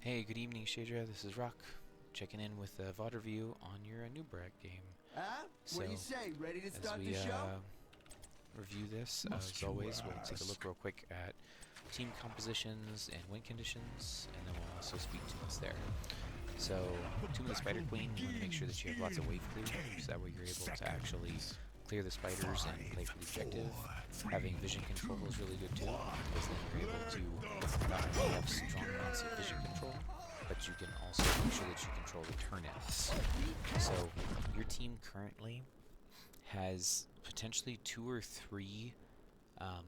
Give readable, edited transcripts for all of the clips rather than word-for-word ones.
Hey, good evening, Shaydrah. This is Rock, checking in with a VOD review on your Anubarak game. What do you say? Ready to As start we the show? review this, as always, we'll take a look real quick at team compositions and win conditions, and then we'll also speak to what's there. So, Tomb of the Spiderqueen, you want to make sure that you have lots of wave clear, so that way you're able to actually clear the spiders and play for the objective. Having vision control is really good too, because then you're able to not only have strong amounts of vision control, but you can also make sure that you control the turn-ins. So your team currently has potentially 2 or 3, I'll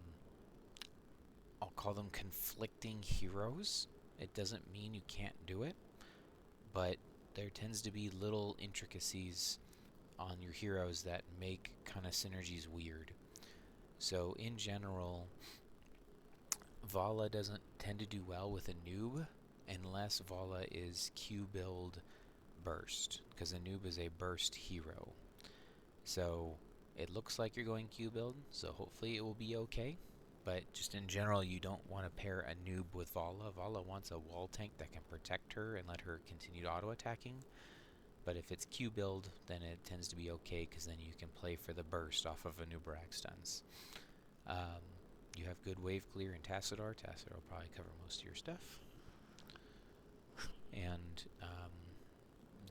call them conflicting heroes. It doesn't mean you can't do it, but there tends to be little intricacies on your heroes that make kind of synergies weird. So in general, Vala doesn't tend to do well with a noob unless Vala is Q build burst, because a noob is a burst hero. So it looks like you're going Q build, so hopefully it will be okay. But just in general, you don't want to pair a noob with Vala. Vala wants a wall tank that can protect her and let her continue auto-attacking. But if it's Q build, then it tends to be okay, because then you can play for the burst off of Anubarak stuns. You have good wave clear in Tassadar. Tassadar will probably cover most of your stuff. And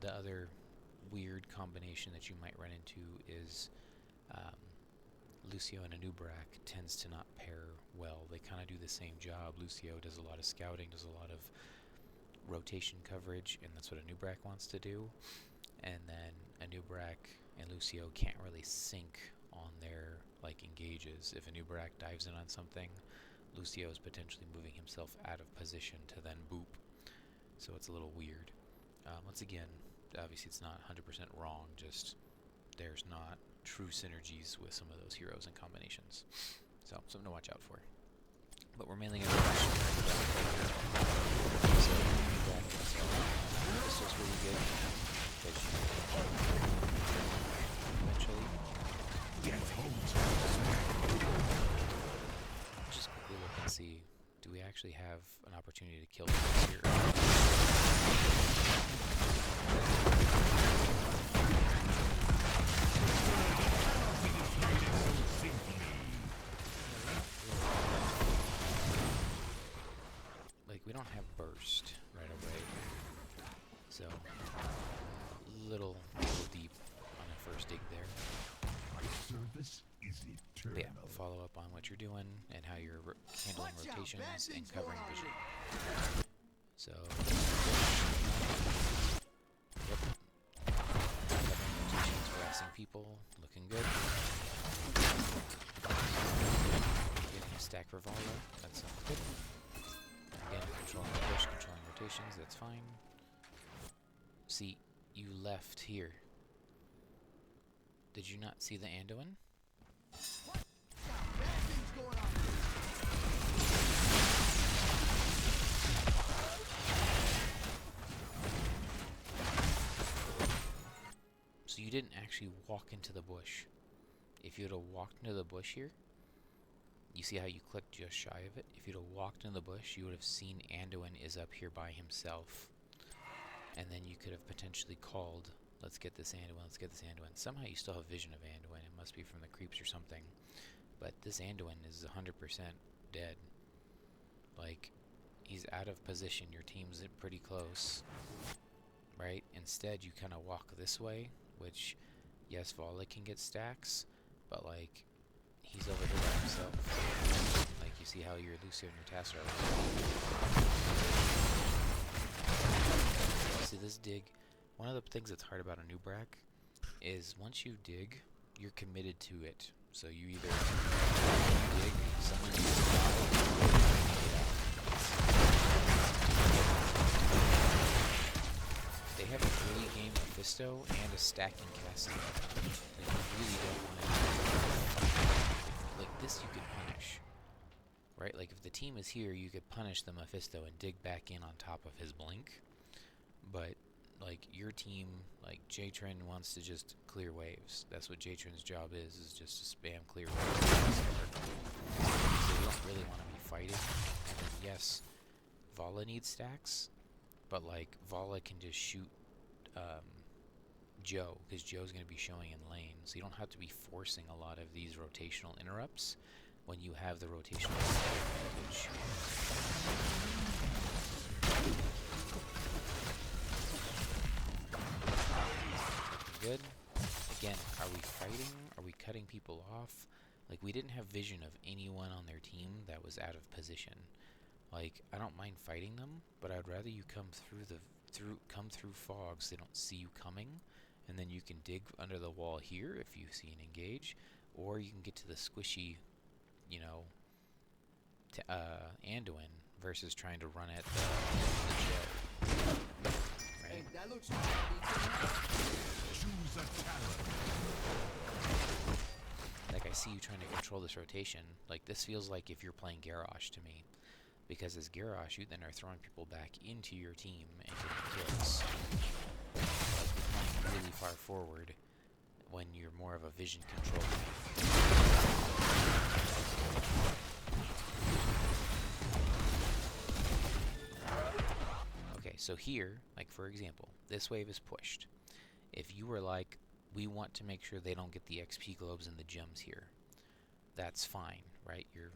the other weird combination that you might run into is Lucio and Anubarak tends to not pair well. They kind of do the same job. Lucio does a lot of scouting, does a lot of rotation coverage, and that's what Anubarak wants to do. And then Anubarak and Lucio can't really sync on their engages. If Anubarak dives in on something, Lucio is potentially moving himself out of position to then boop. So it's a little weird. Once again, obviously it's not 100% wrong, just there's not true synergies with some of those heroes and combinations. So something to watch out for. But we're mainly going to watch this is really good. Eventually. Just quickly look and see, do we actually have an opportunity to kill this here? We don't have burst right away, so little deep on a first dig there. Service is eternal. Yeah, follow up on what you're doing and how you're handling rotations and covering vision. So, yep, covering rotations, harassing people, looking good. Getting a stack for Vala, that sounds good. Again, controlling the push, controlling rotations, that's fine. See, you left here. Did you not see the Anduin? So you didn't actually walk into the bush. If you would have walked into the bush here, you see how you clicked just shy of it? If you'd have walked in the bush, you would have seen Anduin is up here by himself. And then you could have potentially called, let's get this Anduin, let's get this Anduin. Somehow you still have vision of Anduin. It must be from the creeps or something. But this Anduin is 100% dead. He's out of position. Your team's pretty close. Right? Instead, you kind of walk this way, which, yes, Vala can get stacks, but, he's over here by himself. You see how your Lucio and your Tassadar are. See this dig? One of the things that's hard about Anubarak is once you dig, you're committed to it. So you either dig, someone needs to get out. They have an early game Mephisto and a stacking Cassie. You really don't want to. This you could punish. Right? If the team is here, you could punish the Mephisto and dig back in on top of his blink. But, your team, Jaytrin wants to just clear waves. That's what Jaytrin's job is just to spam clear waves. So you don't really want to be fighting. And then, yes, Vala needs stacks, but like Vala can just shoot Joe, because Joe's going to be showing in lane, so you don't have to be forcing a lot of these rotational interrupts when you have the rotational advantage. Good. Again, are we fighting? Are we cutting people off? Like, we didn't have vision of anyone on their team that was out of position. Like, I don't mind fighting them, but I'd rather you come through fog so they don't see you coming, and then you can dig under the wall here if you see an engage, or you can get to the squishy, you know, Anduin versus trying to run at the Joe. Right? Hey, that looks Choose a talent. Like, I see you trying to control this rotation. Like, this feels like if you're playing Garrosh to me. Because as Garrosh, you then are throwing people back into your team and getting kills. Like, you're playing really far forward when you're more of a vision control. Okay, so here, like for example, this wave is pushed. If you were like, we want to make sure they don't get the XP globes and the gems here, that's fine, right? Your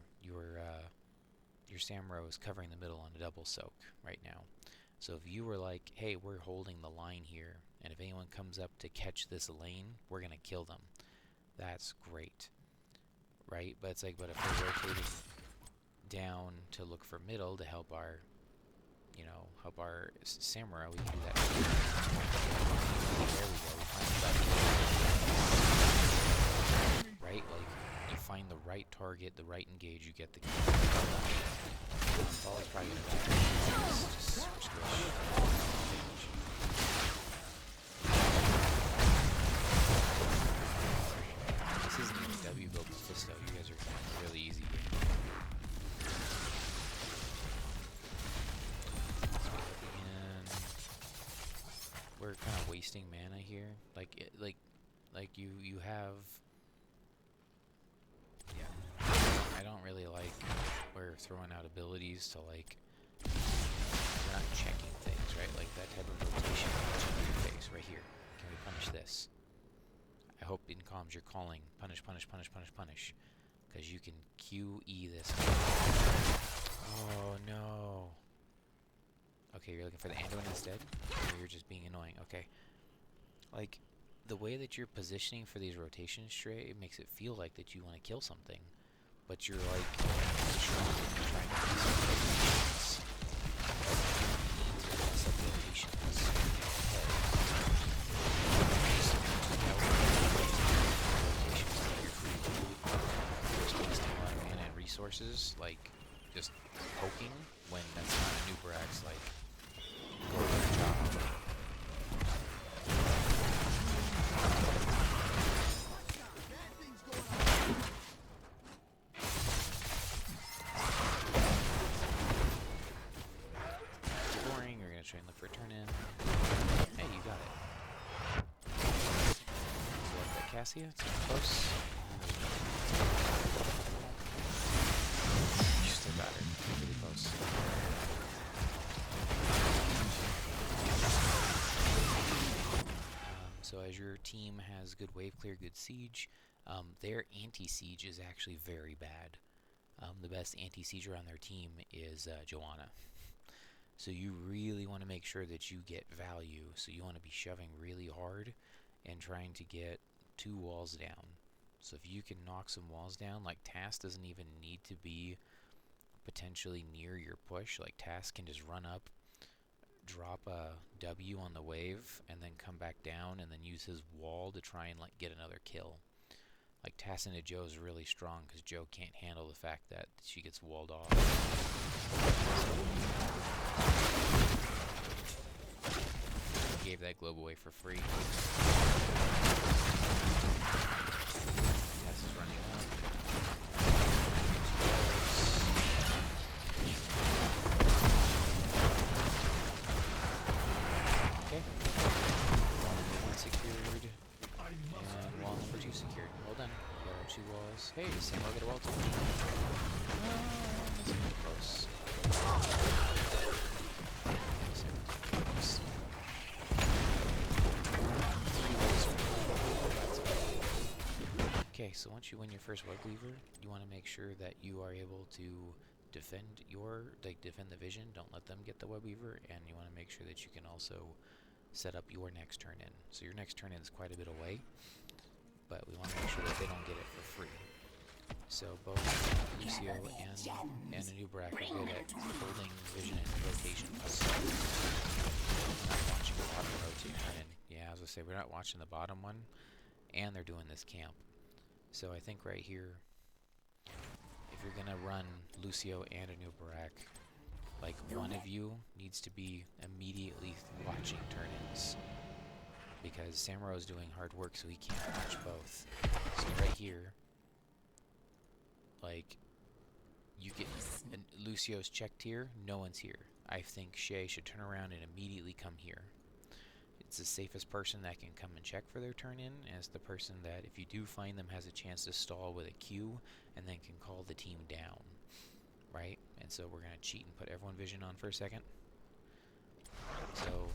Samuro is covering the middle on a double soak right now. So if you were like, hey, we're holding the line here, and if anyone comes up to catch this lane, we're going to kill them. That's great, right? But it's like, but if we're rotating down to look for middle to help our, you know, help our Samuro, we can do that. There we go. We find the right, like, you find the right target, the right engage, you get the kill. All is probably gonna die. Just super squish. This isn't even W build Mephisto. You guys are playing really easy. We're kind of wasting mana here. Like you have. Yeah. I don't really like. We're throwing out abilities to like. We're not checking things, right? Like that type of rotation in your face right here. Can we punish this? I hope in comms you're calling punish, punish, punish, punish, punish, because you can QE this. Oh no. Okay, you're looking for the Anduin instead? Or you're just being annoying? Okay. Like, the way that you're positioning for these rotations, Shray, it makes it feel like that you want to kill something. But you're like, trying to do some rotations. You're wasting a lot of mana and resources, like, just poking when that's not Anubarak's, like, golden job. Boring, you're gonna try and look for a turn in. Hey, you got it. Like that Cassia, it's close. You still got her, really close. So as your team has good wave clear, good siege, their anti-siege is actually very bad. The best anti-sieger on their team is Joanna. So you really want to make sure that you get value. So you want to be shoving really hard and trying to get 2 walls down. So if you can knock some walls down, like Task doesn't even need to be potentially near your push. Like Task can just run up, drop a W on the wave, and then come back down and then use his wall to try and like get another kill. Like Task into Joe is really strong because Joe can't handle the fact that she gets walled off. Gave that globe away for free. Task is running up. Okay. Wall 1 secured. And wall number 2 secured. Well done. We got our 2 walls. Hey, Sam will get a wall too. That's pretty close. so once you win your first web weaver, you want to make sure that you are able to defend defend the vision. Don't let them get the web weaver, and you want to make sure that you can also set up your next turn in. So your next turn in is quite a bit away, but we want to make sure that they don't get it for free. So both Lucio and Anubarak are good at holding vision and rotation. We're not watching the bottom rotate turn in. Yeah, as I say, we're not watching the bottom one, and they're doing this camp. So I think right here, if you're gonna run Lucio and Anubarak, like one of you needs to be immediately watching turn-ins, because Samuro is doing hard work, so he can't watch both. So right here, like, you get Lucio's checked here, no one's here. I think Shay should turn around and immediately come here. It's the safest person that can come and check for their turn in, as the person that, if you do find them, has a chance to stall with a Q and then can call the team down, right? And so we're going to cheat and put everyone vision on for a second. So,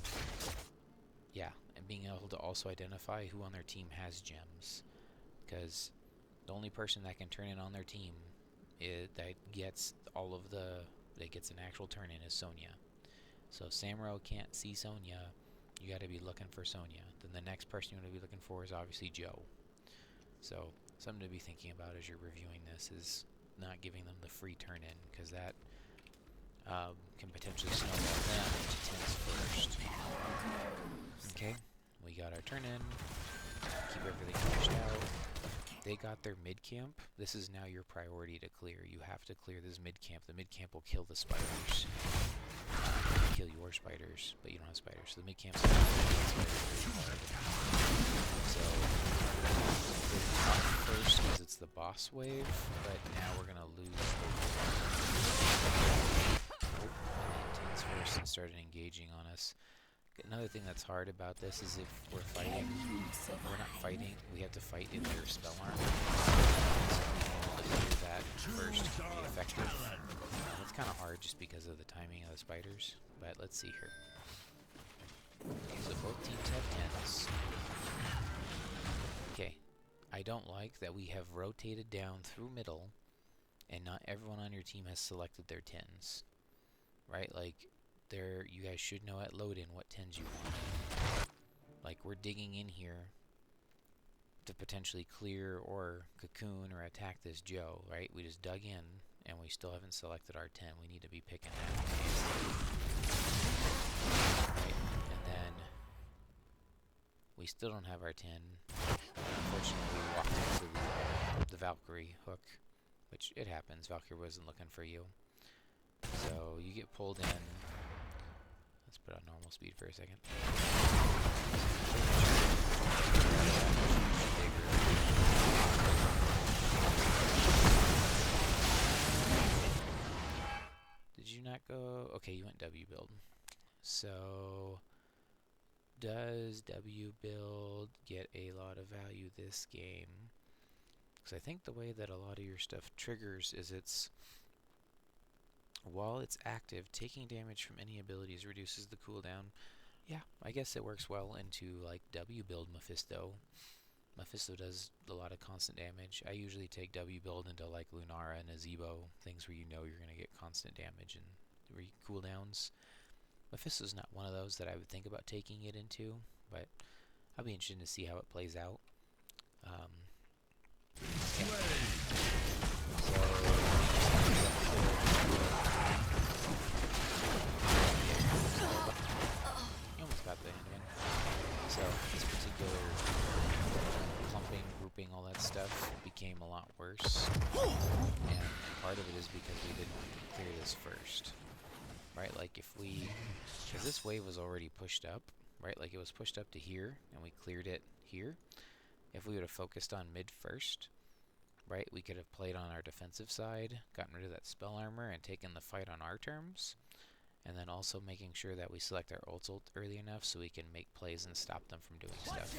yeah, and being able to also identify who on their team has gems, because the only person that can turn in on their team that gets an actual turn in is Sonya. So if Samuro can't see Sonya, you got to be looking for Sonya. Then the next person you want to be looking for is obviously Joe. So something to be thinking about as you're reviewing this is not giving them the free turn in, because that can potentially snowball them into 10s first. Okay, we got our turn in. Keep everything pushed out. They got their mid camp. This is now your priority to clear. You have to clear this mid camp. The mid camp will kill the spiders. Kill your spiders, but you don't have spiders. So the mid camp's going to kill spiders very hard. So first because it's the boss wave, but now we're going to lose the intense first and started engaging on us. Another thing that's hard about this is if we're fighting, we have to fight in their spell armor. So we can do that first to be effective. It's kind of hard just because of the timing of the spiders, but let's see here. So both teams have 10s. Okay, I don't like that we have rotated down through middle and not everyone on your team has selected their 10s. Right? Like, you guys should know at load-in what 10s you want. Like, we're digging in here to potentially clear or cocoon or attack this Joe, right? We just dug in and we still haven't selected our 10. We need to be picking that. Right? And then we still don't have our 10. Unfortunately, we walked into the Valkyrie hook, which it happens. Valkyrie wasn't looking for you. So you get pulled in. Let's put on normal speed for a second. Did you not go? Okay, you went W build. So does W build get a lot of value this game? Because I think the way that a lot of your stuff triggers is while it's active, taking damage from any abilities reduces the cooldown. Yeah, I guess it works well into like W build Mephisto. Mephisto does a lot of constant damage. I usually take W build into like Lunara and Azebo, things where you know you're going to get constant damage and cooldowns. Mephisto's not one of those that I would think about taking it into, but I'll be interested to see how it plays out. Yeah. You almost got the end again. So this particular clumping, grouping, all that stuff became a lot worse. And part of it is because we didn't clear this first. Right, like because this wave was already pushed up, right, like it was pushed up to here, and we cleared it here. If we would have focused on mid first, right, we could have played on our defensive side, gotten rid of that spell armor, and taken the fight on our terms, and then also making sure that we select our ult early enough so we can make plays and stop them from doing stuff.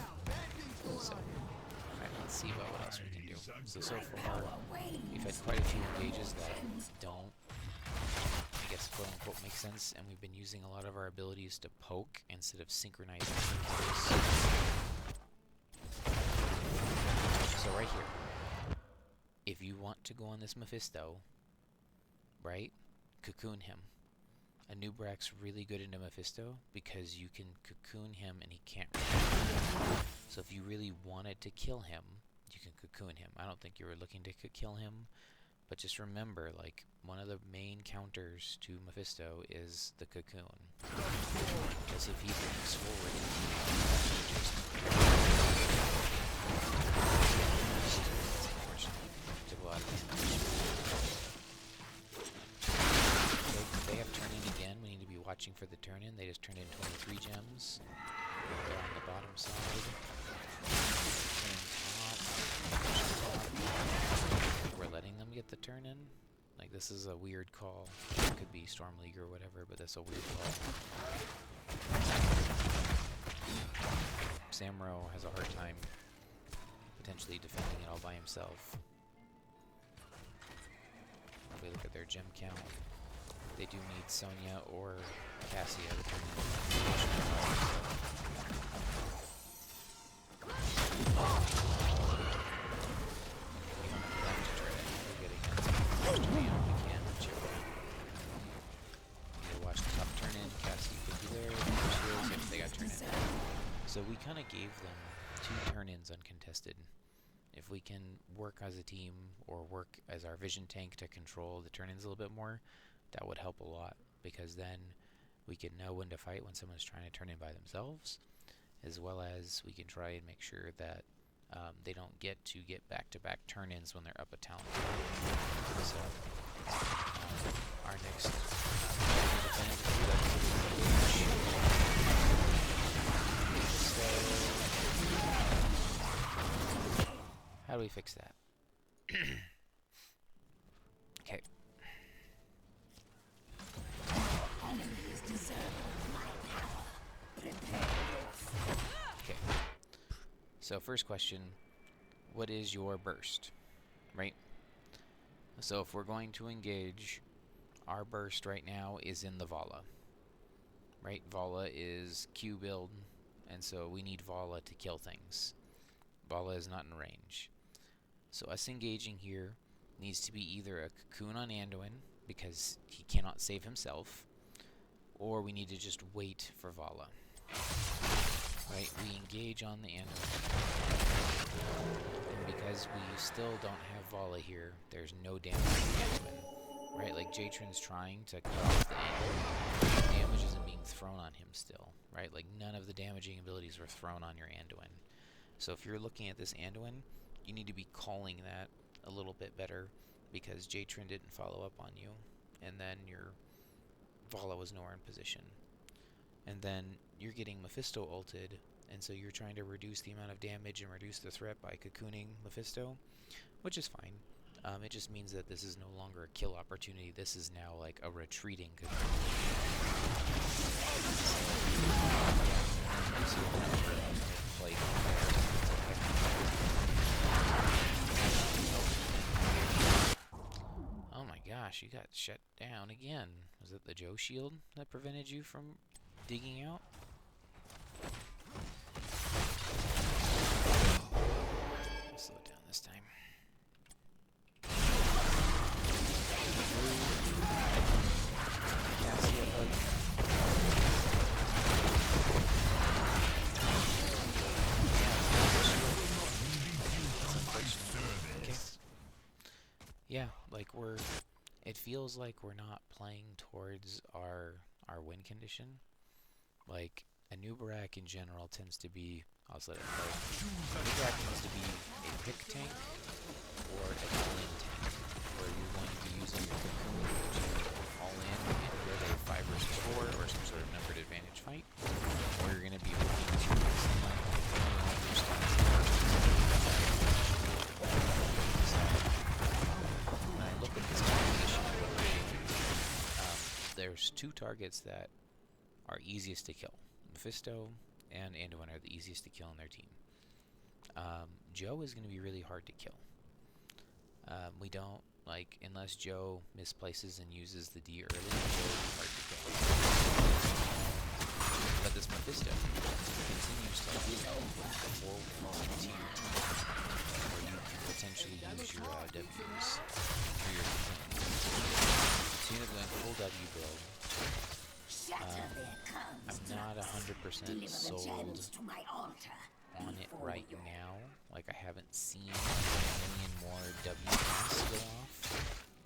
So, alright, let's see what else we can do. So far, we've had quite a few engages that don't, I guess, quote unquote, make sense, and we've been using a lot of our abilities to poke instead of synchronizing kills. So right here, if you want to go on this Mephisto, right, cocoon him. Anubarak's really good into Mephisto because you can cocoon him and he can't react. So if you really wanted to kill him, you can cocoon him. I don't think you were looking to kill him, but just remember, like, one of the main counters to Mephisto is the cocoon. Because if he brings forward, to go out of they have turn in again. We need to be watching for the turn in. They just turned in 23 gems. They're on the bottom side. We're letting them get the turn in. Like, this is a weird call. It could be Storm League or whatever, but that's a weird call. Samro has a hard time potentially defending it all by himself. If we look at their gem count, they do need Sonya or Cassia to turn in. So we kind of gave them 2 turn-ins uncontested. If we can work as a team or work as our vision tank to control the turn-ins a little bit more, that would help a lot, because then we can know when to fight when someone's trying to turn in by themselves, as well as we can try and make sure that they don't get back-to-back turn-ins when they're up a talent. So our next how do we fix that? Okay. Okay. So first question, what is your burst? Right? So if we're going to engage, our burst right now is in the Vala. Right? Vala is Q build, and so we need Vala to kill things. Vala is not in range. So us engaging here needs to be either a cocoon on Anduin, because he cannot save himself, or we need to just wait for Vala. Right, we engage on the Anduin, and because we still don't have Vala here, there's no damage to the Anduin. Right, like Jaytrin's trying to cut off the Anduin, the damage isn't being thrown on him still. Right, like none of the damaging abilities were thrown on your Anduin. So if you're looking at this Anduin, you need to be calling that a little bit better, because Jaytrin didn't follow up on you, and then your Vala was nowhere in position. And then you're getting Mephisto ulted, and so you're trying to reduce the amount of damage and reduce the threat by cocooning Mephisto, which is fine. It just means that this is no longer a kill opportunity. This is now like a retreating cocoon. Oh my gosh, you got shut down again. Was it the Joe shield that prevented you from digging out? I'll slow it down this time. Yeah, like it feels like we're not playing towards our win condition. Like, Anubarak in general tends to be, I'll just let it play. Anubarak tends to be a pick tank or a all-in tank, where you're going to be using your cocoon to all-in in either 5 versus 4 or some sort of numbered advantage fight, or you're going to be looking to someone your stats. When I look at this composition, there's 2 targets that are easiest to kill. Mephisto and Anduin are the easiest to kill in their team. Joe is going to be really hard to kill. We don't, like, unless Joe misplaces and uses the D early, Joe will be hard to kill. But this Mephisto continues to heal the full team, where you can potentially use your W. not 100% sold on it right now. Like, I haven't seen a million more W casts go off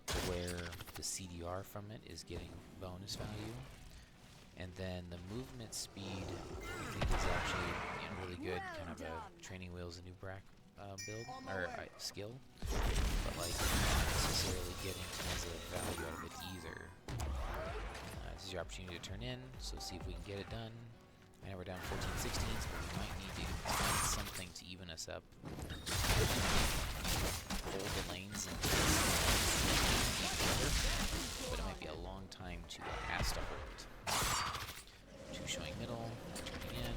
to where the CDR from it is getting bonus value. And then the movement speed, I think, is actually really good, kind of a training wheels Anubarak build, or skill. But, like, not necessarily getting tons of value out of it either. This is your opportunity to turn in, so see if we can get it done. I know we're down 14-16s, but we might need to find something to even us up. Hold the lanes and but it might be a long time to ask to hold. 2 showing middle, turning in.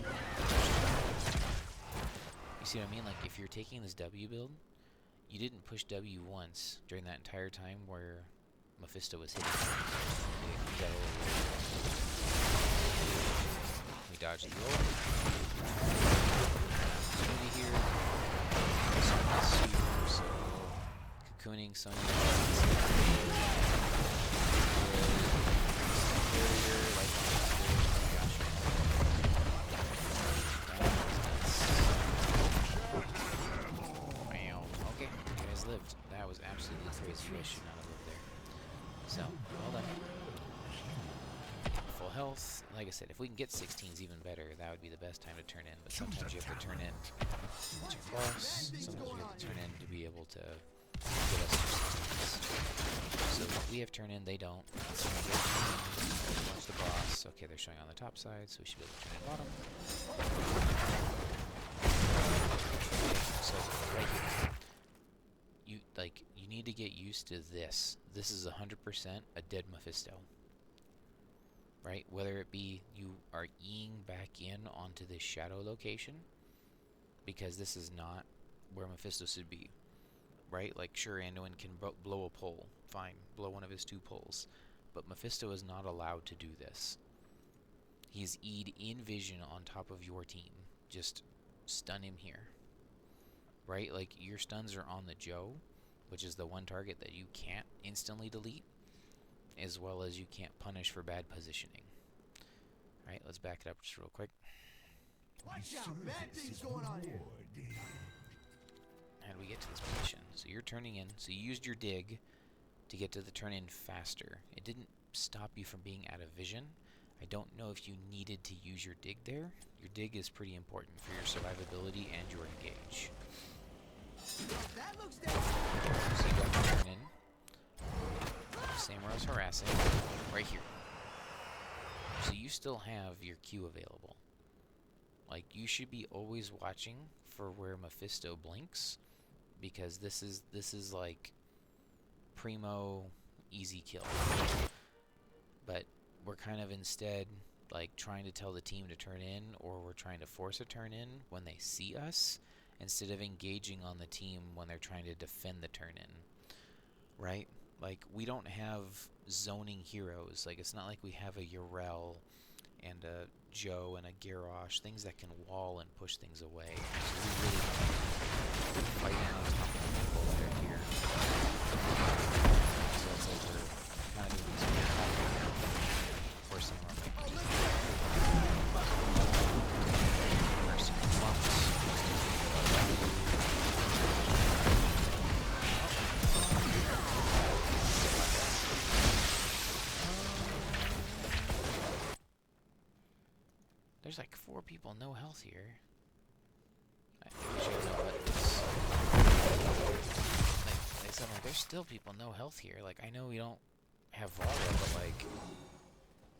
You see what I mean? Like, if you're taking this W build, you didn't push W once during that entire time where Mephisto was hitting. You got a little weird. We dodged the ult. Opportunity here. Sonya's here, so cocooning Sonya. Wow. Okay, you guys lived. That was absolutely crazy. You guys should not have lived there. So, well done. Full health. Like I said, if we can get 16s even better, that would be the best time to turn in. But sometimes you have to turn in to your boss. Sometimes we have to turn in to be able to get us to 16s. So we have turn in, they don't. So we get turn in, watch the boss. Okay, they're showing on the top side, so we should be able to turn in bottom. So right here. You need to get used to this. This is 100% a dead Mephisto. Right? Whether it be you are eing back in onto this shadow location, because this is not where Mephisto should be. Right? Like, sure, Anduin can blow a pole. Fine, blow one of his 2 poles. But Mephisto is not allowed to do this. He's E'd in vision on top of your team. Just stun him here. Right? Like, your stuns are on the Joe, which is the one target that you can't instantly delete, as well as you can't punish for bad positioning. Alright, let's back it up just real quick. Watch out, bad things going on here. How do we get to this position? So you're turning in, so you used your dig to get to the turn in faster. It didn't stop you from being out of vision. I don't know if you needed to use your dig there. Your dig is pretty important for your survivability and your engage. That looks So you got to turn in. Same rows harassing. Right here. So you still have your Q available. Like, you should be always watching for where Mephisto blinks, because this is like primo easy kill. But we're kind of instead like trying to tell the team to turn in, or we're trying to force a turn in when they see us, instead of engaging on the team when they're trying to defend the turn in. Right? Like, we don't have zoning heroes. Like, it's not like we have a Yrel and a Joe and a Garrosh, things that can wall and push things away. So we really fight on top of the people that are here. So it's like we're kind of doing this weird now, forcing them up. Mercy clumps. There's like 4 people, no health here. I should know what this. Like something, there's still people, no health here. Like, I know we don't have Vara, but like,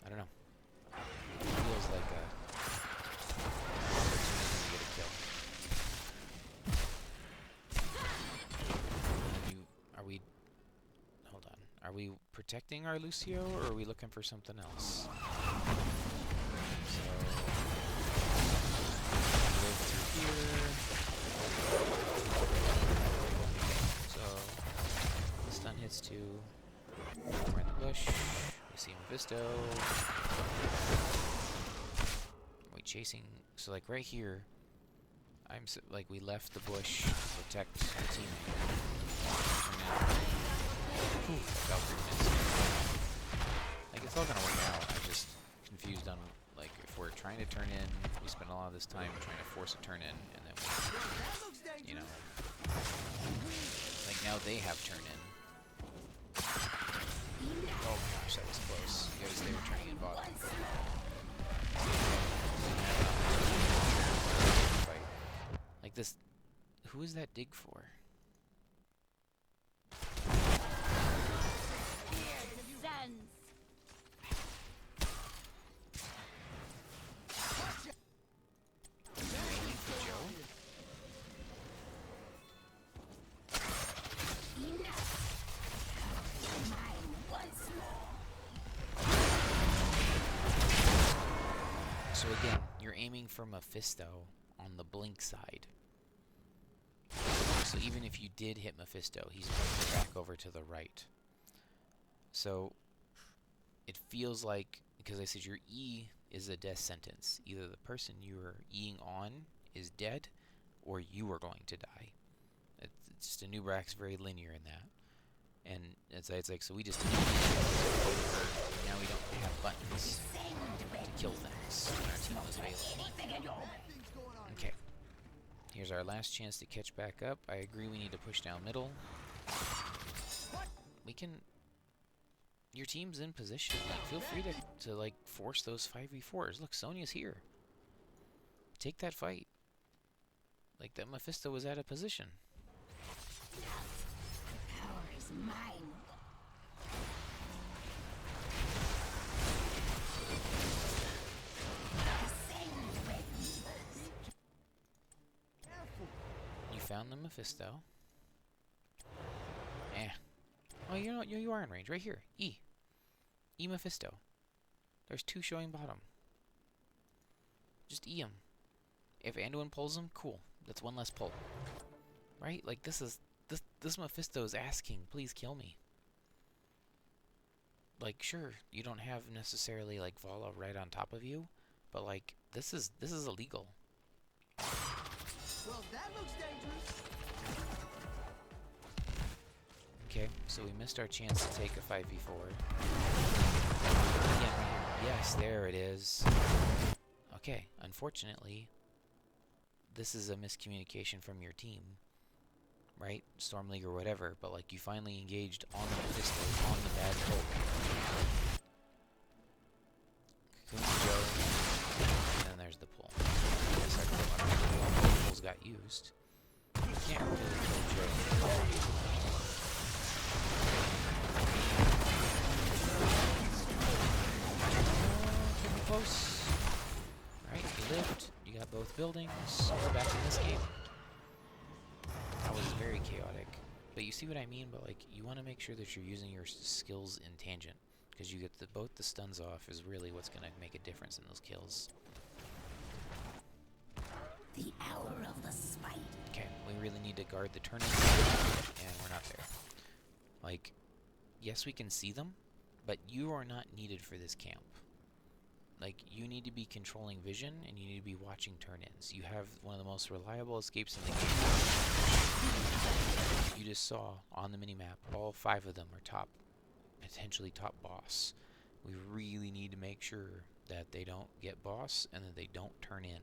I don't know. It feels like a opportunity to get a kill. Are we? Hold on. Are we protecting our Lucio, or are we looking for something else? So the stun hits 2. We're in the bush. We see Mephisto. Are we chasing? So like right here, like we left the bush to protect the teammate. Valkyrie missed. Like, it's all gonna work out. I'm just confused on like if we're trying trying to turn in. We spent a lot of this time trying to force a turn in, and then we, you know, like now they have turn in. Oh my gosh, that was close. You guys, they were turning in bottom. Like this, who is that dig for? So again, you're aiming for Mephisto on the blink side. So even if you did hit Mephisto, he's moving back over to the right. So it feels like, because I said your E is a death sentence. Either the person you are Eing on is dead, or you are going to die. It's just Anubarak's very linear in that. And it's like, so we just now we don't have buttons to kill things when our team was available. Okay. Here's our last chance to catch back up. I agree we need to push down middle. We can... Your team's in position. Like, feel free to like force those 5v4s. Look, Sonya's here. Take that fight. Like, that Mephisto was out of position. Power is mine. You found the Mephisto. Eh. Oh, you are in range. Right here. E. E Mephisto. There's two showing bottom. Just E him. If Anduin pulls him, cool. That's one less pull. Right? Like, this Mephisto is asking, please kill me. Like, sure, you don't have necessarily, like, Vala right on top of you, but, like, this is illegal. Well, that looks dangerous. Okay, so we missed our chance to take a 5v4. Again, yes, there it is. Okay, unfortunately, this is a miscommunication from your team, right? Storm League or whatever, but like you finally engaged on the Mephisto, on the bad pull. Cocoon Joe, and then there's the pull. Yes, our pulls got used. You can't really kill Joe. Pretty close. Alright, you lived. You got both buildings. We're back in this game. That was very chaotic. But you see what I mean? But like, you want to make sure that you're using your skills in tangent, because you get both the stuns off is really what's going to make a difference in those kills. The hour of the spider. Okay, we really need to guard the turn-in, and we're not there. Like, yes, we can see them, but you are not needed for this camp. Like, you need to be controlling vision, and you need to be watching turn-ins. You have one of the most reliable escapes in the game. You just saw on the minimap, all 5 of them are top, potentially top boss. We really need to make sure that they don't get boss, and that they don't turn in.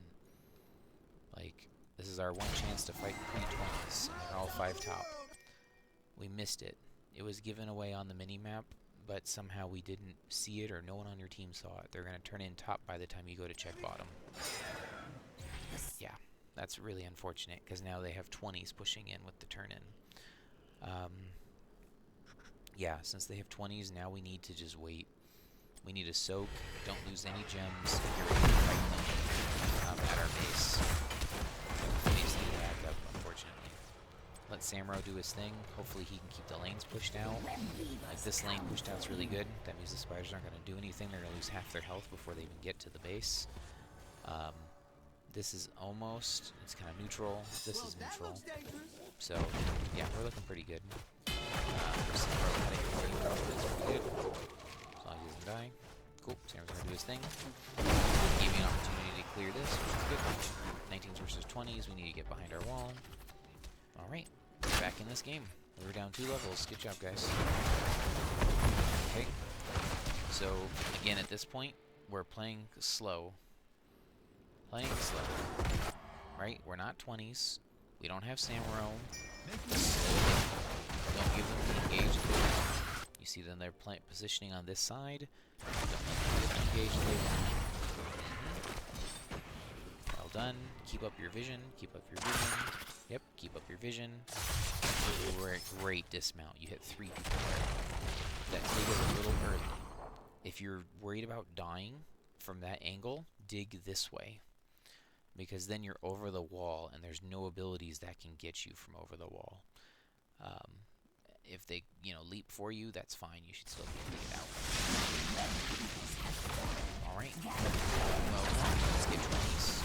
Like, this is our one chance to fight pre-20s, and they're all 5 top. We missed it. It was given away on the minimap, but somehow we didn't see it, or no one on your team saw it. They're going to turn in top by the time you go to check bottom. Yeah, that's really unfortunate, because now they have 20s pushing in with the turn-in. Yeah, since they have 20s, now we need to just wait. We need to soak, don't lose any gems, and get ready to fight them at our base. Base need to back up, unfortunately. Let Samro do his thing. Hopefully he can keep the lanes pushed out. Like, this lane pushed out's really good. That means the spiders aren't going to do anything. They're going to lose half their health before they even get to the base. This is almost, it's kind of neutral. This is neutral. So, yeah, we're looking pretty good. Samro out of here pretty good. As long as he doesn't die. Cool, Samro's going to do his thing. Give me an opportunity to clear this, which is good. 19s versus 20s, we need to get behind our wall. Alright, back in this game. We're down 2 levels. Good job, guys. Okay. So, again, at this point, we're playing slow. Playing slow. Right? We're not 20s. We don't have Samuro. Don't give them the engage. You see them, they're positioning on this side. Don't let them get engaged. Well done. Keep up your vision. Keep up your vision. Yep, keep up your vision. We're at great dismount. You hit 3 people. That dig is a little early. If you're worried about dying from that angle, dig this way. Because then you're over the wall, and there's no abilities that can get you from over the wall. If they, leap for you, that's fine. You should still be able to get out. All right. Well, let's get 20s.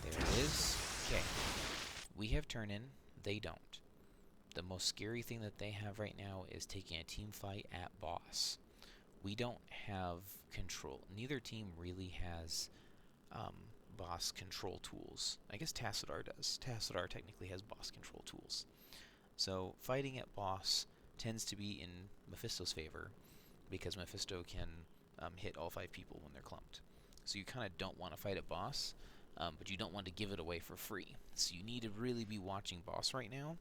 There it is. Okay. We have turn-in. They don't. The most scary thing that they have right now is taking a team fight at boss. We don't have control. Neither team really has boss control tools. I guess Tassadar does. Tassadar technically has boss control tools. So fighting at boss tends to be in Mephisto's favor because Mephisto can hit all 5 people when they're clumped. So you kind of don't want to fight at boss, but you don't want to give it away for free. So you need to really be watching boss right now,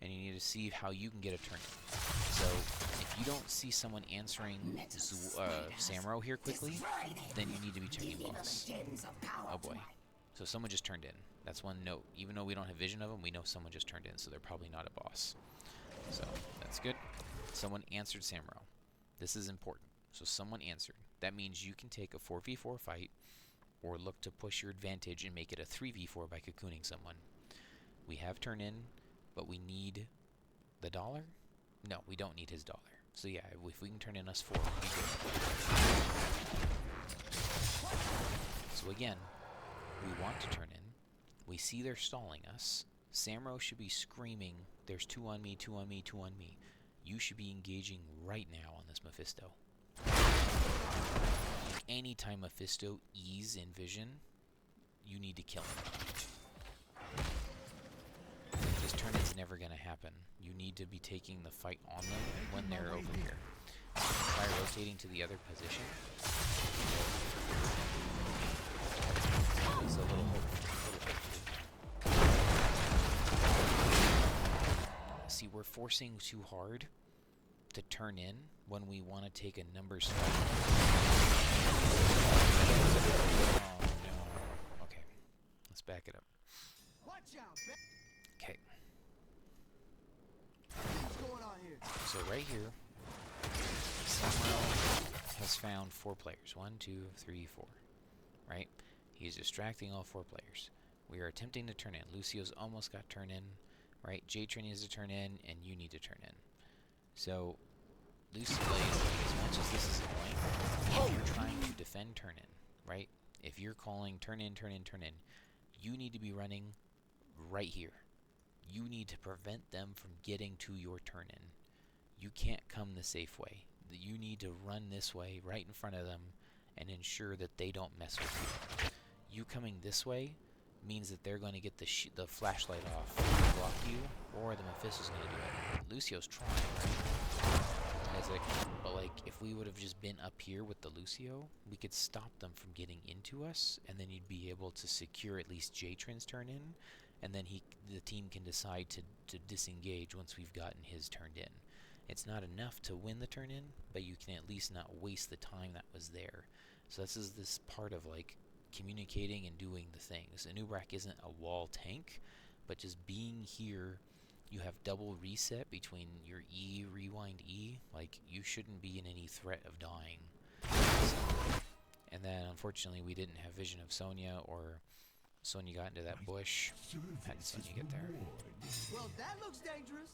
and you need to see how you can get a turn. So if you don't see someone answering Samuro here quickly, then you need to be checking boss. Oh boy. So someone just turned in. That's one note. Even though we don't have vision of them, we know someone just turned in, so they're probably not a boss. So that's good. Someone answered Samuro. This is important. So someone answered. That means you can take a 4v4 fight or look to push your advantage and make it a 3v4 by cocooning someone. We have turn in, but we need the dollar? No, we don't need his dollar. So yeah, if we can turn in us 4, we'll be good. So again, we want to turn in. We see they're stalling us. Samuro should be screaming, there's 2 on me, 2 on me, 2 on me. You should be engaging right now on this Mephisto. Anytime Mephisto E's in vision, you need to kill him. This turn-in's never going to happen. You need to be taking the fight on them when they're over here. Try rotating to the other position. It's a little See, we're forcing too hard to turn in when we want to take a numbers fight. Oh no. Okay. Let's back it up. Okay. What's going on here? So right here, Samuel has found 4 players. 1, 2, 3, 4. Right? He's distracting all 4 players. We are attempting to turn in. Lucio's almost got turn in. Right? J-Train needs to turn in, and you need to turn in. So, Lucio, as much as this is annoying, if you're trying to defend turn in, right? If you're calling turn in, turn in, turn in, you need to be running right here. You need to prevent them from getting to your turn in. You can't come the safe way. You need to run this way, right in front of them, and ensure that they don't mess with you. You coming this way means that they're going to get the flashlight off to block you, or the Mephisto's going to do it. Lucio's trying, right? But like, if we would have just been up here with the Lucio, we could stop them from getting into us, and then you'd be able to secure at least J-Trin's turn in, and then the team can decide to disengage once we've gotten his turned in. It's not enough to win the turn in, but you can at least not waste the time that was there. So this part of like communicating and doing the things. Anubarak isn't a wall tank, but just being here, you have double reset between your E, rewind E. Like, you shouldn't be in any threat of dying. And then, unfortunately, we didn't have vision of Sonya, or Sonya got into that bush. How did Sonya get there? Well, that looks dangerous.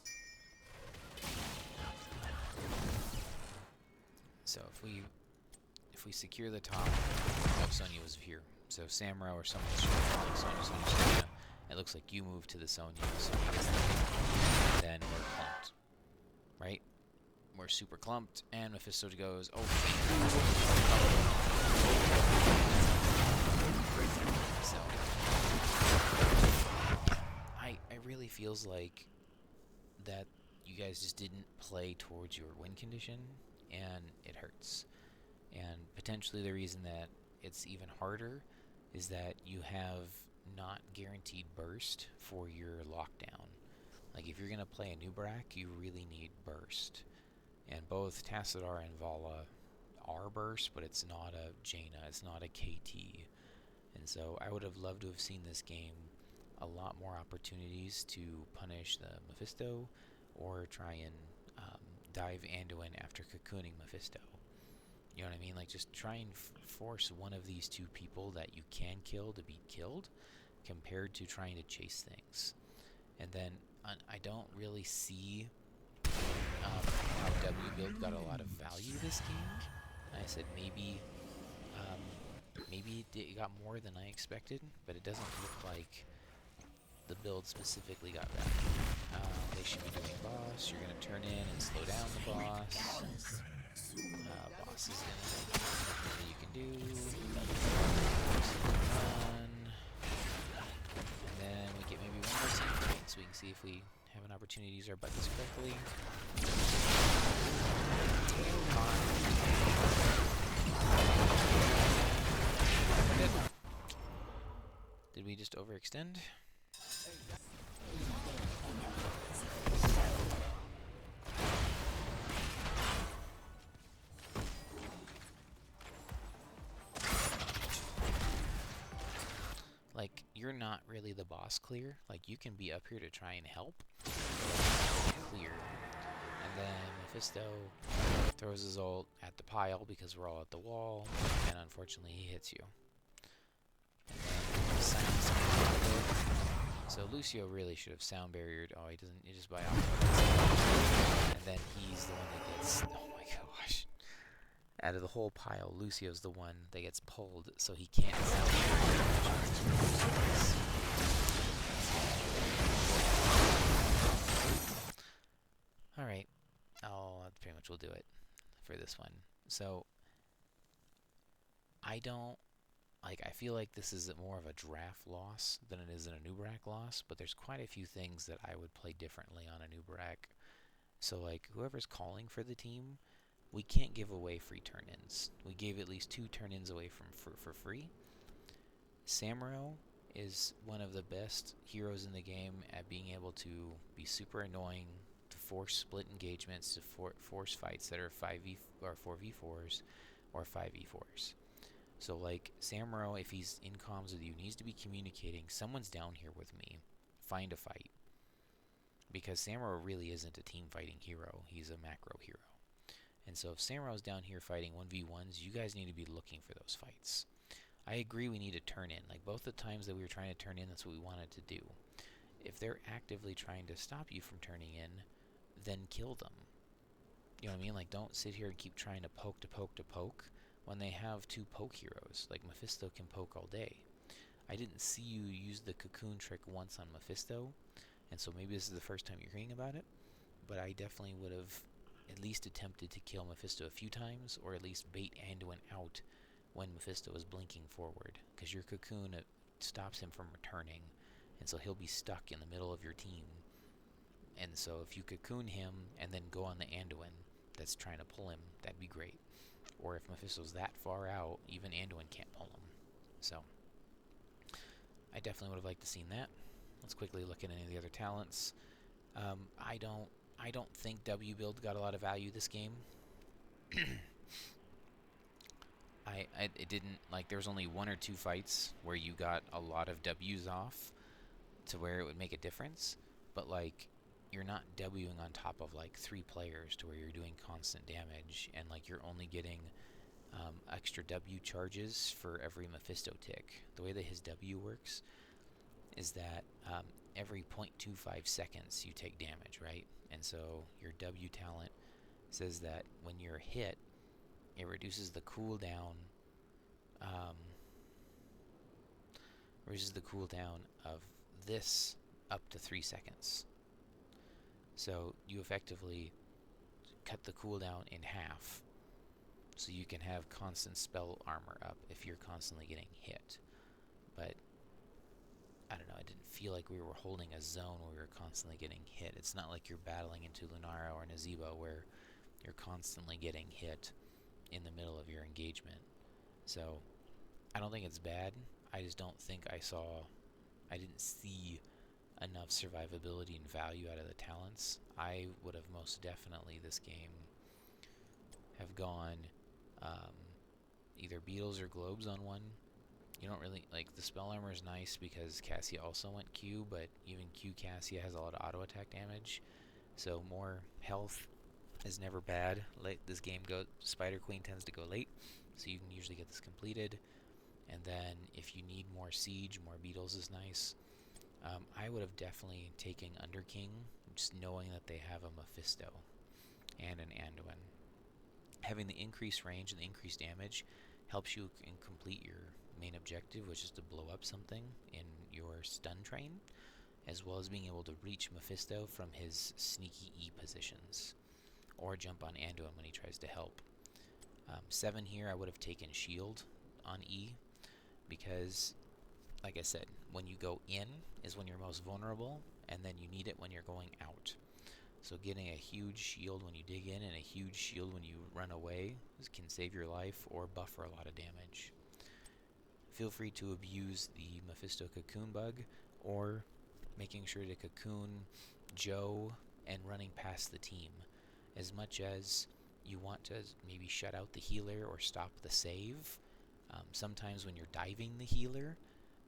So if we secure the top, oh, Sonya was here. So Samuro or someone was like Sonya. It looks like you move to the Sonya. Then we're clumped, right? We're super clumped, and Mephisto goes, oh, so I really feels like that you guys just didn't play towards your win condition, and it hurts. And potentially the reason that it's even harder is that you have not guaranteed burst for your lockdown. Like if you're going to play a Anubarak, you really need burst. And both Tassadar and Vala are burst, but it's not a Jaina, it's not a KT. And so I would have loved to have seen this game a lot more opportunities to punish the Mephisto or try and dive Anduin after cocooning Mephisto. You know what I mean? Like just try and force one of these two people that you can kill to be killed compared to trying to chase things. And then I don't really see how W build got a lot of value this game. I said maybe it got more than I expected, but it doesn't look like the build specifically got value. They should be doing boss. You're gonna turn in and slow down the boss. Boss is gonna nothing that you can do. Run. And then we get maybe one more team fight so we can see if we have an opportunity to use our buttons correctly. Did we just overextend? Like, you're not really the boss clear. Like, you can be up here to try and help. Clear. And then Mephisto throws his ult at the pile because we're all at the wall, and unfortunately he hits you. And then silence me. So Lucio really should have sound barriered. Oh, he doesn't. He just buy off. And then he's the one that gets. Oh my gosh! Out of the whole pile, Lucio's the one that gets pulled, so he can't sound barrier. All right. That pretty much will do it for this one. So I feel like this is more of a draft loss than it is an Anubarak loss, but there's quite a few things that I would play differently on Anubarak. So like whoever's calling for the team, we can't give away free turn-ins. We gave at least 2 turn-ins away for free. Samuro is one of the best heroes in the game at being able to be super annoying, to force split engagements, to force fights that are 5v or 4v4s or 5v4s. So like Samuro, if he's in comms with you, needs to be communicating, someone's down here with me, find a fight. Because Samuro really isn't a team fighting hero, he's a macro hero. And so if Samuro's down here fighting 1v1s, you guys need to be looking for those fights. I agree we need to turn in. Like both the times that we were trying to turn in, that's what we wanted to do. If they're actively trying to stop you from turning in, then kill them. You know what I mean? Like don't sit here and keep trying to poke when they have 2 poke heroes. Like Mephisto can poke all day. I didn't see you use the cocoon trick once on Mephisto, and so maybe this is the first time you're hearing about it, but I definitely would have at least attempted to kill Mephisto a few times, or at least bait Anduin out when Mephisto is blinking forward, because your cocoon stops him from returning, and so he'll be stuck in the middle of your team. And so if you cocoon him and then go on the Anduin that's trying to pull him, that'd be great. Or if Mephisto's that far out, even Anduin can't pull him. So I definitely would have liked to seen that. Let's quickly look at any of the other talents. I don't think W build got a lot of value this game. It didn't, like, there was only 1 or 2 fights where you got a lot of W's off to where it would make a difference, but like you're not Wing on top of like 3 players to where you're doing constant damage, and like you're only getting extra W charges for every Mephisto tick. The way that his W works is that every 0.25 seconds you take damage, right? And so your W talent says that when you're hit, it reduces the cooldown of this up to 3 seconds. So you effectively cut the cooldown in half, so you can have constant spell armor up if you're constantly getting hit. But I don't know, it didn't feel like we were holding a zone where we were constantly getting hit. It's not like you're battling into Lunara or Nazeebo where you're constantly getting hit in the middle of your engagement. So I don't think it's bad. I just don't think I didn't see enough survivability and value out of the talents. I would have most definitely this game have gone um, either beetles or globes on one. You don't really like the spell armor is nice because Cassia also went Q, but even Q Cassia has a lot of auto attack damage, so more health is never bad. Late this game goes, Spiderqueen tends to go late, so you can usually get this completed. And then if you need more siege, more beetles is nice. I would have definitely taken Underking, just knowing that they have a Mephisto and an Anduin. Having the increased range and the increased damage helps you complete your main objective, which is to blow up something in your stun train, as well as being able to reach Mephisto from his sneaky E positions, or jump on Anduin when he tries to help. 7 here, I would have taken Shield on E, because, like I said, when you go in is when you're most vulnerable, and then you need it when you're going out. So getting a huge shield when you dig in and a huge shield when you run away can save your life or buffer a lot of damage. Feel free to abuse the Mephisto cocoon bug, or making sure to cocoon Joe and running past the team. As much as you want to maybe shut out the healer or stop the save, sometimes when you're diving the healer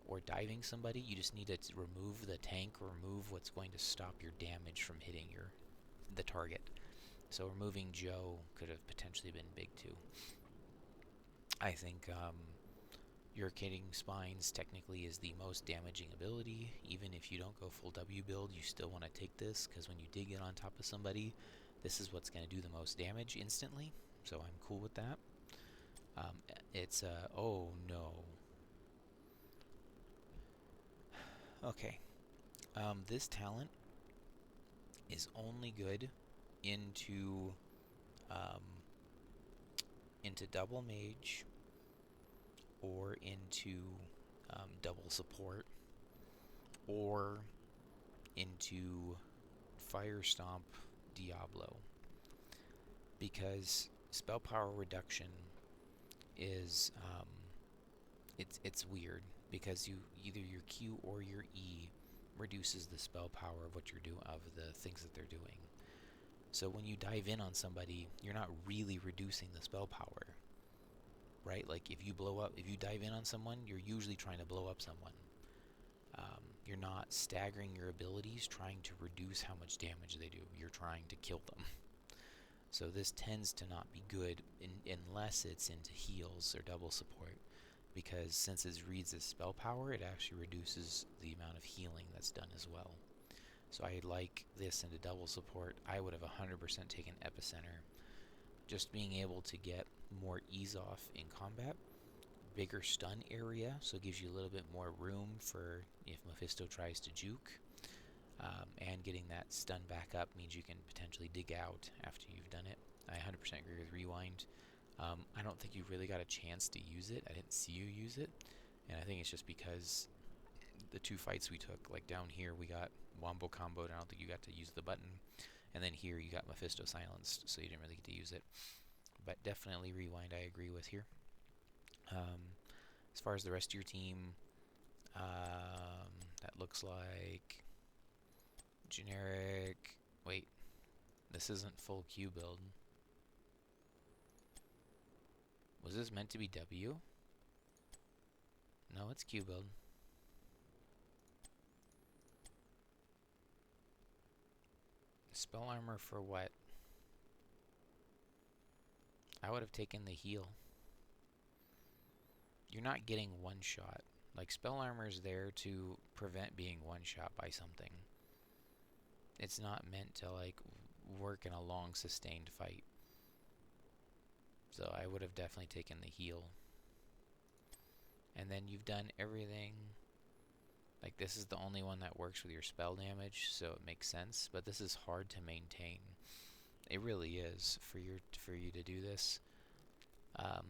or diving somebody, you just need to remove the tank, or remove what's going to stop your damage from hitting the target. So removing Joe could have potentially been big too. I think Urcating Spines technically is the most damaging ability. Even if you don't go full W build, you still want to take this, because when you dig in on top of somebody, this is what's going to do the most damage instantly. So I'm cool with that. It's oh no. Okay. This talent is only good into um, into double mage, or into double support, or into fire stomp Diablo, because spell power reduction is it's weird, because you either your Q or your E reduces the spell power of what you're doing, of the things that they're doing. So when you dive in on somebody, you're not really reducing the spell power, right? Like if you dive in on someone, you're usually trying to blow up someone. You're not staggering your abilities trying to reduce how much damage they do. You're trying to kill them. So this tends to not be good unless it's into heals or double support, because since it reads as spell power, it actually reduces the amount of healing that's done as well. So I like this into double support. I would have 100% taken Epicenter. Just being able to get more ease off in combat, bigger stun area, so it gives you a little bit more room for if Mephisto tries to juke. And getting that stun back up means you can potentially dig out after you've done it. I 100% agree with Rewind. I don't think you really got a chance to use it. I didn't see you use it, and I think it's just because the 2 fights we took, like down here we got wombo comboed, and I don't think you got to use the button, and then here you got Mephisto silenced, so you didn't really get to use it. But definitely Rewind I agree with here. As far as the rest of your team, that looks like generic. Wait, this isn't full Q build. Was this meant to be W? No, it's Q build. Spell armor for what? I would have taken the heal. You're not getting one shot. Like, spell armor is there to prevent being one shot by something. It's not meant to like work in a long sustained fight. So I would have definitely taken the heal. And then you've done everything. Like, this is the only one that works with your spell damage, so it makes sense. But this is hard to maintain. It really is for you to do this. I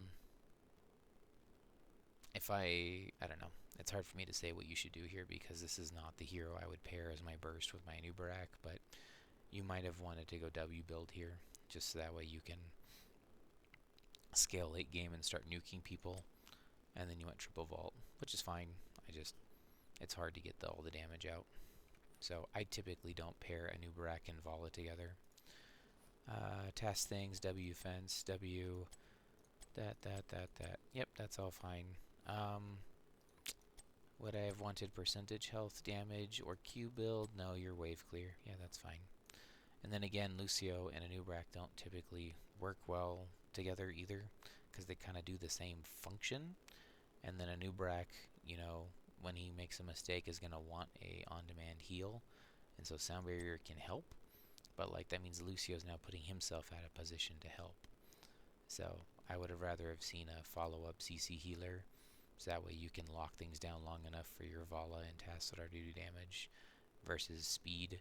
don't know. It's hard for me to say what you should do here, because this is not the hero I would pair as my burst with my Anubarak, but you might have wanted to go W build here, just so that way you can scale late game and start nuking people. and then you went triple vault, which is fine. It's hard to get all the damage out. So I typically don't pair Anubarak and Vala together. Task things, W fence, W, that. Yep, that's all fine. Would I have wanted percentage health damage or Q build? No, you're wave clear. Yeah, that's fine. And then again, Lucio and Anubarak don't typically work well together either, because they kind of do the same function. And then Anubarak, you know, when he makes a mistake, is going to want a on-demand heal, and so Sound Barrier can help, but like that means Lucio's now putting himself out of position to help. So I would have rather have seen a follow-up CC healer, so that way you can lock things down long enough for your Vala and tasks that are to do damage, versus speed.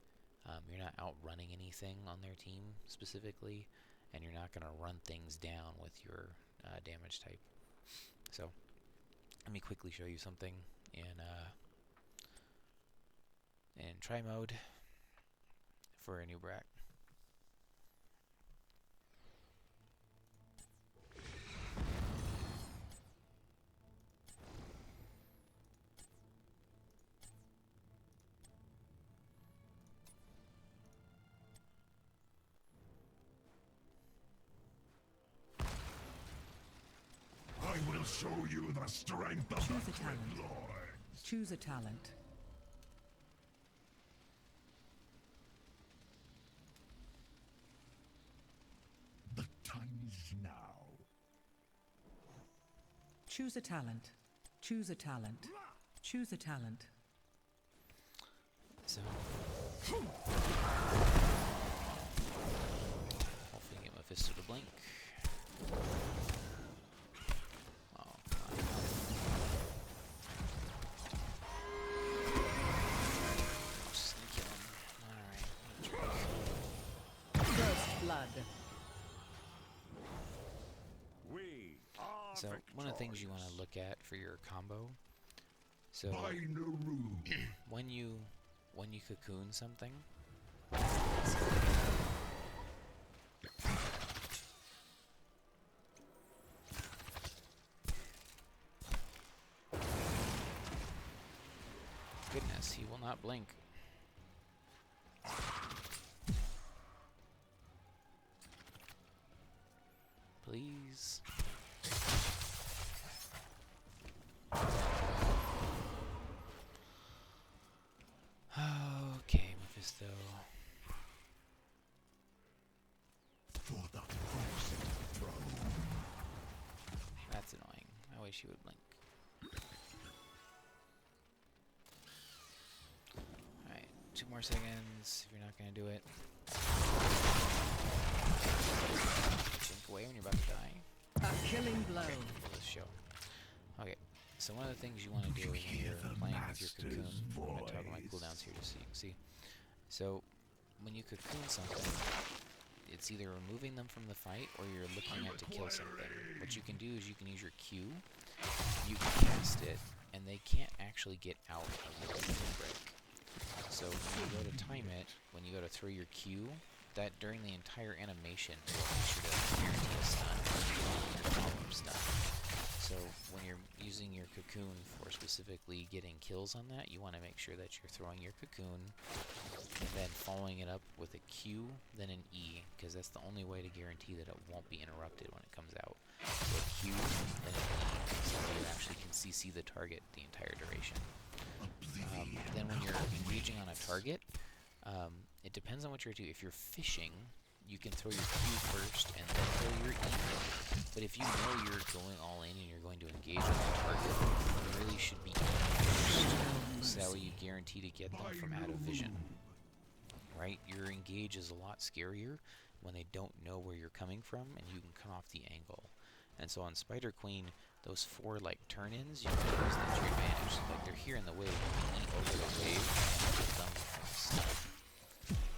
You're not outrunning anything on their team specifically, and you're not going to run things down with your damage type. So let me quickly show you something in try mode for Anubarak. I will show you the strength of Choose the a talent. Twin Lords. Choose a talent. The time is now. Choose a talent. Choose a talent. Choose a talent. So hopefully get Mephisto to blink. Oh, come on. Just gonna kill him. Alright. First blood. We are So one of the things you want to look at for your combo. So by Naru. when you cocoon something, goodness, he will not blink. Please. Okay, Mephisto. For the first throne. That's annoying. I wish he would blink. Alright, 2 more seconds if you're not gonna do it. Blink away when you're about to die. A killing blow. Okay, for this show. Okay, so one of the things you want to do when you're playing with your cocoon, I'm going to toggle my cooldowns here just so you can see. So, when you cocoon something, it's either removing them from the fight or you're looking at to kill something. What you can do is you can use your Q, you can cast it, and they can't actually get out of the cocoon break. So when you go to time it, when you go to throw your Q, that during the entire animation it will make sure to guarantee a stun or follow-up stun. So when you're using your cocoon for specifically getting kills on that, you want to make sure that you're throwing your cocoon and then following it up with a Q, then an E, because that's the only way to guarantee that it won't be interrupted when it comes out. So a Q, then an E, so that you actually can CC the target the entire duration. Then when you're engaging on a target, it depends on what you're doing. If you're fishing, you can throw your Q first and then throw your E. But if you know you're going all in and you're going to engage with the target, you really should be first, so that way you guarantee to get them from out of vision. Right? Your engage is a lot scarier when they don't know where you're coming from and you can cut off the angle. And so on Spiderqueen, those 4 like turn-ins, you can use that to your advantage. So, like they're here in the wave, you can eat over the wave and get them stuck.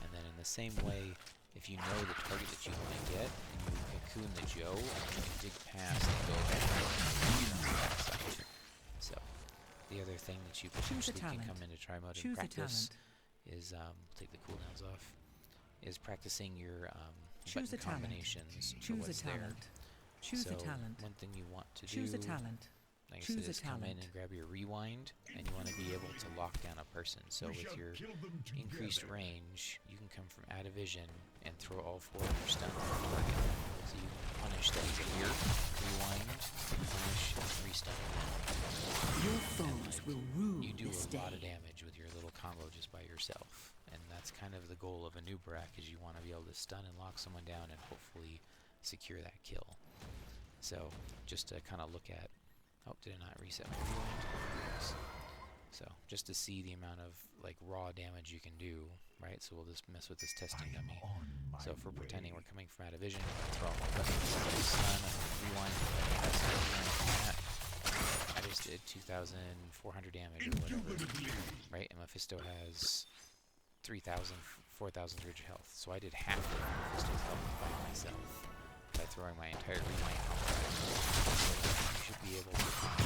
And then in the same way, if you know the target that you want to get, and you cocoon the Joe, and you can dig past and go backside. So the other thing that you potentially can come into try mode and practice is take the cooldowns off. Is practicing your button combinations for what's there. Choose so a talent. one thing you want to Choose do a talent. like I said, Choose a is come in talent. and grab your rewind, and you want to be able to lock down a person. So We with shall your kill them increased together. range, you can come from out of vision and throw all 4 of your stuns on the target. So you can punish that he's here, rewind, punish, and restun again. Your foes will rue You do this a lot of day. damage with your little combo just by yourself. And that's kind of the goal of Anubarak, is you want to be able to stun and lock someone down and hopefully secure that kill. So just to kind of look at, oh, did it not reset my rewind? Yes. So just to see the amount of like raw damage you can do, right? So we'll just mess with this testing dummy. So if we're pretending we're coming from out of vision, throw all my buttons, stun, and rewind. I just did 2,400 damage or whatever, right? And Mephisto has 3,000, 4,000 rich health. So I did half of Mephisto's health by myself by throwing my entire rewind combo. You should be able to find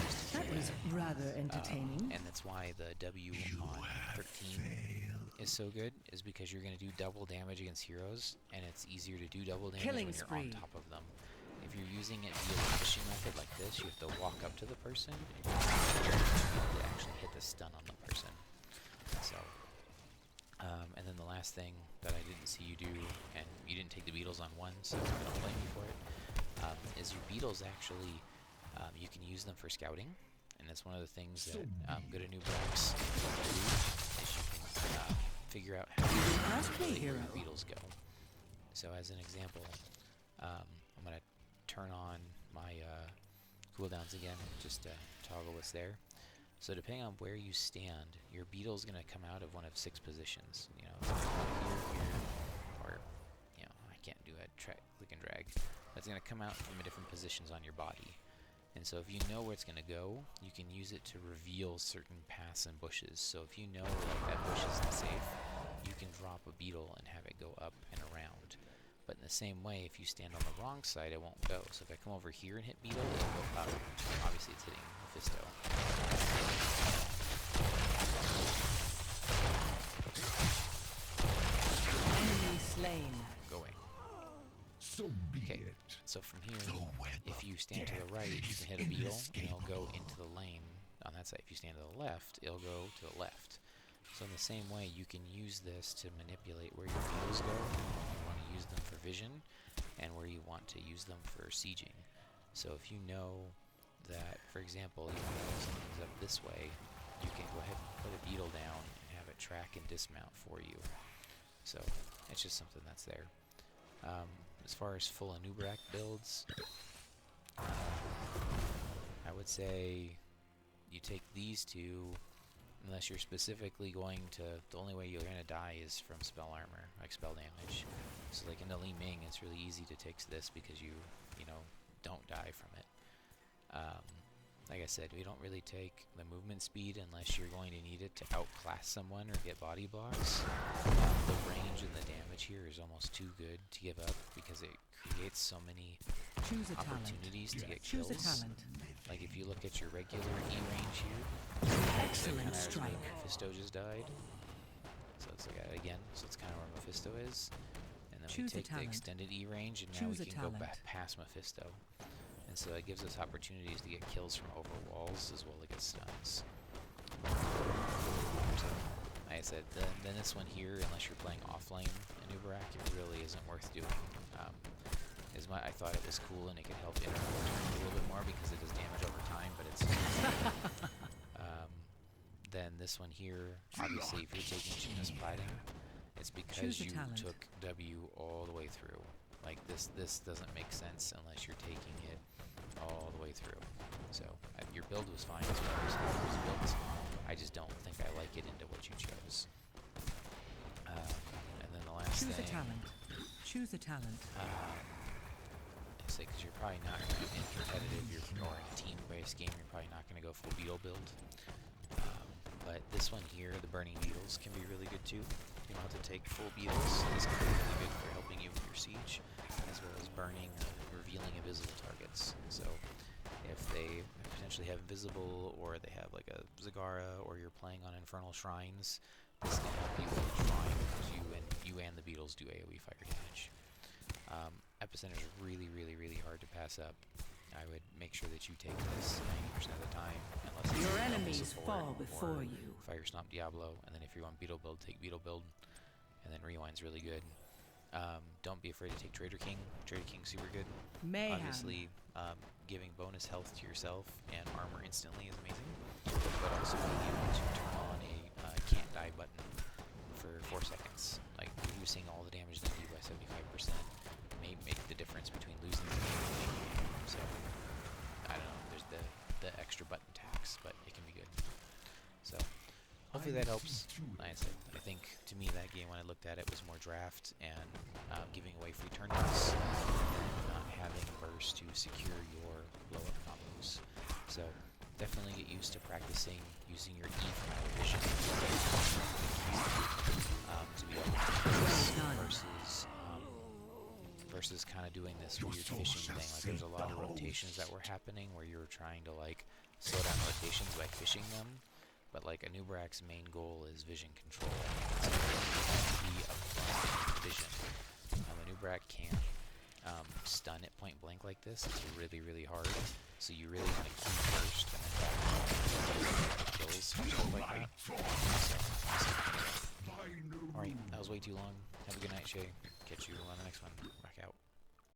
ways to That do was that. rather entertaining. And that's why the W on 13 is so good, is because you're going to do double damage against heroes, and it's easier to do double damage Killing when you're on spree. top of them. If you're using it via the fishing method like this, you have to walk up to the person, and you have to actually hit the stun on the person. So, and then the last thing that I didn't see you do, and you didn't take the beetles on one, so I don't blame you for it, is your beetles actually, you can use them for scouting, and that's one of the things that good Anubaraks do, is you can figure out how Play where hero. your beetles go. So as an example, I'm going to turn on my cooldowns again, just to toggle what's there. So depending on where you stand, your beetle's going to come out of one of 6 positions. You know, it's going to come here, or, you know, I can't do a click and drag. It's going to come out from different positions on your body. And so if you know where it's going to go, you can use it to reveal certain paths and bushes. So if you know like that bush isn't safe, you can drop a beetle and have it go up and around. But in the same way, if you stand on the wrong side, it won't go. So if I come over here and hit beetle, it'll go up. Obviously it's hitting Mephisto. Enemy slain. Going. So be Okay, it. so from here, The web if you of stand to the death right, you is can hit a beetle, and it'll go inescapable. into the lane on that side. If you stand to the left, it'll go to the left. So in the same way, you can use this to manipulate where your beetles go. You want to use them for vision, and where you want to use them for sieging. So if you know that, for example, you want to use things up this way, you can go ahead and put a beetle down and have it track and dismount for you. So it's just something that's there. As far as full Anubarak builds, I would say you take these two, unless you're specifically going to, the only way you're going to die is from spell armor, like spell damage. So like in the Li Ming, it's really easy to take this because you know, don't die from it. Like I said, we don't really take the movement speed unless you're going to need it to outclass someone or get body blocks. The range and the damage here is almost too good to give up because it creates so many Choose a talent. opportunities to get Choose kills. a talent. Like if you look at your regular E range here, Excellent kinda strike. where Mephisto just died. So let's look at it again. So it's kind of where Mephisto is. And then Choose a we take the talent. extended E range, and now Choose we a can go talent. back past Mephisto. And so it gives us opportunities to get kills from over walls as well as get stuns. So, like I said, then this one here, unless you're playing offlane Anubarak, it really isn't worth doing. I thought it was cool and it could help interrupt a little bit more because it does damage over time, but it's then this one here, obviously if you're taking China's Plating, it's because Choose a you talent. took W all the way through. Like this doesn't make sense unless you're taking it all the way through. So your build was fine as far as how it was built. I just don't think I like it into what you chose. And then the last Choose a thing, talent. Choose a talent. I say because you're probably not going to in competitive, or in a team-based game, you're probably not going to go full beetle build. But this one here, the burning beetles, can be really good too. You don't have to take full beetles. This can be really good for helping you with your siege, as well as burning, revealing invisible targets. So if they potentially have invisible, or they have like a Zagara, or you're playing on Infernal Shrines, this can help you with Shrine, because you and the beetles do AoE fire damage. Epicenter is really, really, really hard to pass up. I would make sure that you take this 90% of the time, unless it's Your a double enemies support fall before or you. Fire Stomp Diablo, and then if you're on Beetle build, take Beetle build, and then Rewind's really good. Don't be afraid to take Trader King. Trader King's super good. Mayhem. Obviously, giving bonus health to yourself and armor instantly is amazing, but also being able to turn on a can't die button for 4 seconds, like reducing all the damage done to you by 75%, may make the difference between losing the game and winning the game. So, I don't know, there's the extra button tax, but it can be good. So, hopefully that helps. Like I said, I think to me that game, when I looked at it, was more draft and giving away free turn-outs and not having burst to secure your blow-up combos. So definitely get used to practicing using your E for night vision to be able to do this versus kind of doing this weird fishing thing. Like there's a lot of rotations that were happening where you were trying to like slow down rotations by fishing them. But like Anubarak's main goal is vision control. So be upfront with vision. Anubarak can't stun at point blank like this. It's really, really hard. So you really want to keep first and then